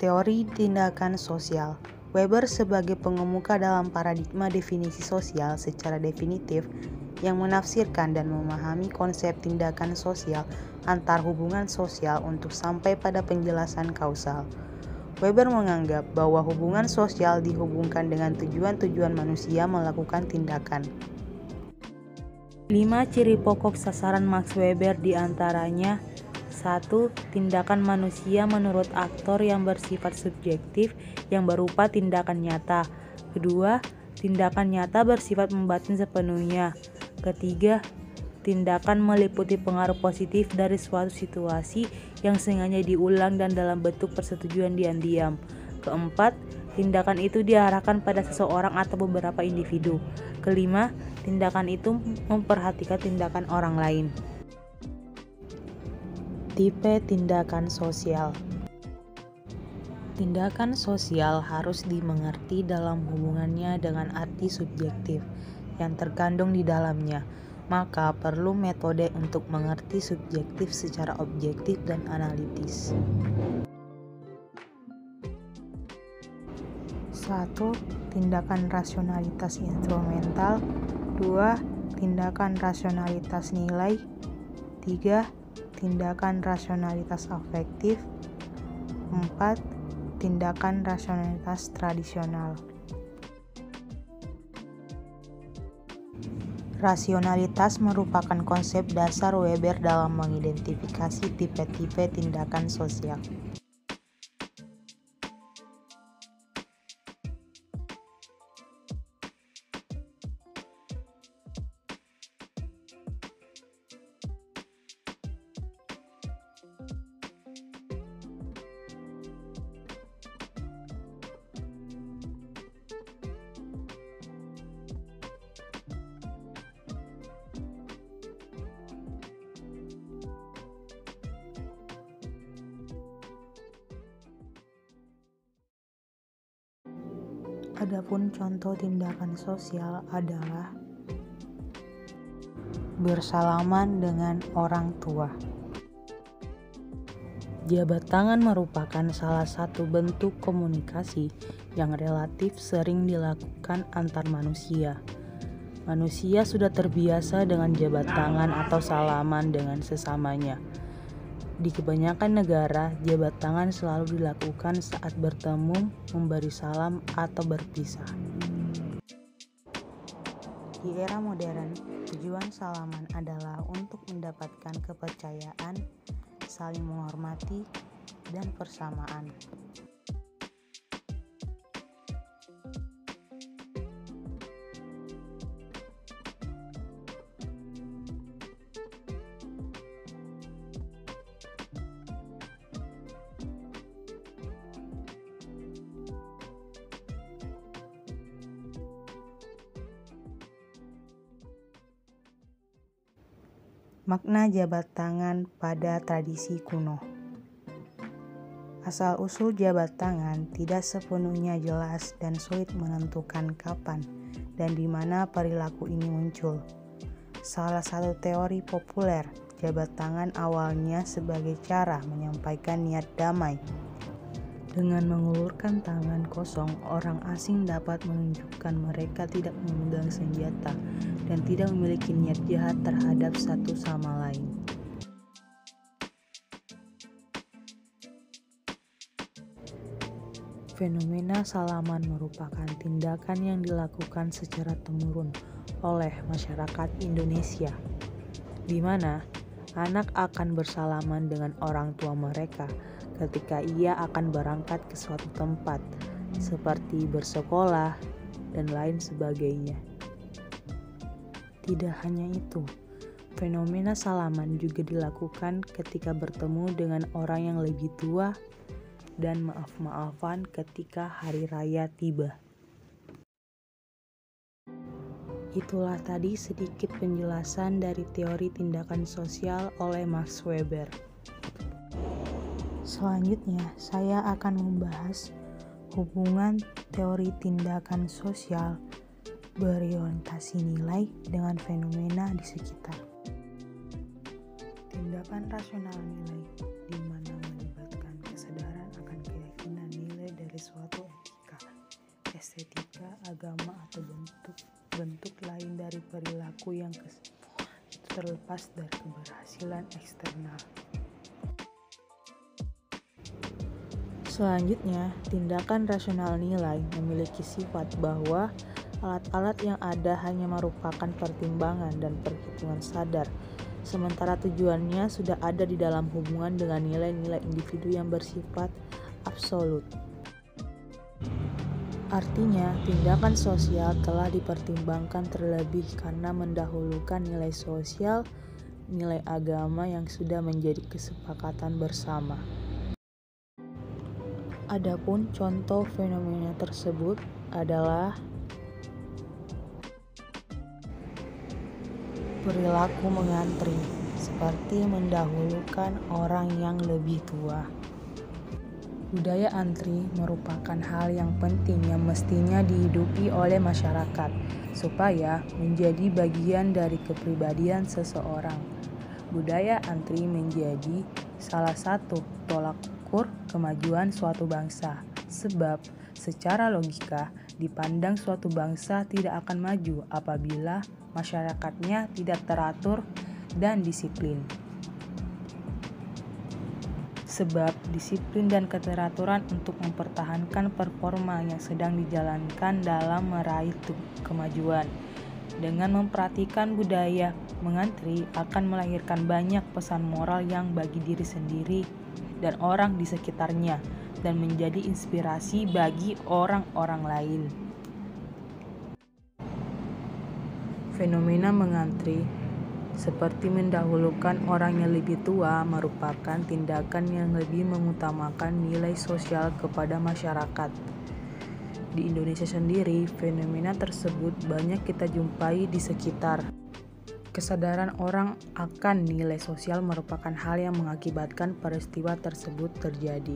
Teori tindakan sosial. Weber sebagai pengemuka dalam paradigma definisi sosial secara definitif yang menafsirkan dan memahami konsep tindakan sosial antar hubungan sosial untuk sampai pada penjelasan kausal. Weber menganggap bahwa hubungan sosial dihubungkan dengan tujuan-tujuan manusia melakukan tindakan. 5 ciri pokok sasaran Max Weber diantaranya 1. Tindakan manusia menurut aktor yang bersifat subjektif yang berupa tindakan nyata. 2. Tindakan nyata bersifat membatin sepenuhnya. 3. Tindakan meliputi pengaruh positif dari suatu situasi yang sengaja diulang dan dalam bentuk persetujuan diam-diam. 4. Tindakan itu diarahkan pada seseorang atau beberapa individu. 5. Tindakan itu memperhatikan tindakan orang lain. Tipe tindakan sosial. Tindakan sosial harus dimengerti dalam hubungannya dengan arti subjektif yang terkandung di dalamnya, maka perlu metode untuk mengerti subjektif secara objektif dan analitis. 1. Tindakan rasionalitas instrumental. 2. Tindakan rasionalitas nilai. 3. Tindakan rasionalitas afektif. 4. Tindakan rasionalitas tradisional. Rasionalitas merupakan konsep dasar Weber dalam mengidentifikasi tipe-tipe tindakan sosial. Adapun contoh tindakan sosial adalah bersalaman dengan orang tua. Jabat tangan merupakan salah satu bentuk komunikasi yang relatif sering dilakukan antar manusia. Manusia sudah terbiasa dengan jabat tangan atau salaman dengan sesamanya. Di kebanyakan negara, jabat tangan selalu dilakukan saat bertemu, memberi salam, atau berpisah. Di era modern, tujuan salaman adalah untuk mendapatkan kepercayaan, saling menghormati, dan persamaan. Makna jabat tangan pada tradisi kuno. Asal-usul jabat tangan tidak sepenuhnya jelas dan sulit menentukan kapan dan di mana perilaku ini muncul. Salah satu teori populer, jabat tangan awalnya sebagai cara menyampaikan niat damai. Dengan mengulurkan tangan kosong, orang asing dapat menunjukkan mereka tidak memegang senjata dan tidak memiliki niat jahat terhadap satu sama lain. Fenomena salaman merupakan tindakan yang dilakukan secara temurun oleh masyarakat Indonesia, di mana anak akan bersalaman dengan orang tua mereka ketika ia akan berangkat ke suatu tempat, seperti bersekolah dan lain sebagainya. Tidak hanya itu, fenomena salaman juga dilakukan ketika bertemu dengan orang yang lebih tua dan maaf-maafan ketika hari raya tiba. Itulah tadi sedikit penjelasan dari teori tindakan sosial oleh Max Weber. Selanjutnya, saya akan membahas hubungan teori tindakan sosial berorientasi nilai dengan fenomena di sekitar. Tindakan rasional nilai, di mana melibatkan kesadaran akan keyakinan agama atau bentuk lain dari perilaku yang kesemua itu terlepas dari keberhasilan eksternal. Selanjutnya, tindakan rasional nilai memiliki sifat bahwa alat-alat yang ada hanya merupakan pertimbangan dan perhitungan sadar, sementara tujuannya sudah ada di dalam hubungan dengan nilai-nilai individu yang bersifat absolut. Artinya, tindakan sosial telah dipertimbangkan terlebih karena mendahulukan nilai sosial, nilai agama yang sudah menjadi kesepakatan bersama. Adapun contoh fenomena tersebut adalah perilaku mengantri, seperti mendahulukan orang yang lebih tua. Budaya antri merupakan hal yang penting yang mestinya dihidupi oleh masyarakat, supaya menjadi bagian dari kepribadian seseorang. Budaya antri menjadi salah satu tolak ukur kemajuan suatu bangsa, sebab secara logika dipandang suatu bangsa tidak akan maju apabila masyarakatnya tidak teratur dan disiplin. Sebab disiplin dan keteraturan untuk mempertahankan performa yang sedang dijalankan dalam meraih kemajuan. Dengan memperhatikan budaya mengantri akan melahirkan banyak pesan moral yang bagi diri sendiri dan orang di sekitarnya dan menjadi inspirasi bagi orang-orang lain. Fenomena mengantri seperti mendahulukan orang yang lebih tua merupakan tindakan yang lebih mengutamakan nilai sosial kepada masyarakat. Di Indonesia sendiri, fenomena tersebut banyak kita jumpai di sekitar. Kesadaran orang akan nilai sosial merupakan hal yang mengakibatkan peristiwa tersebut terjadi.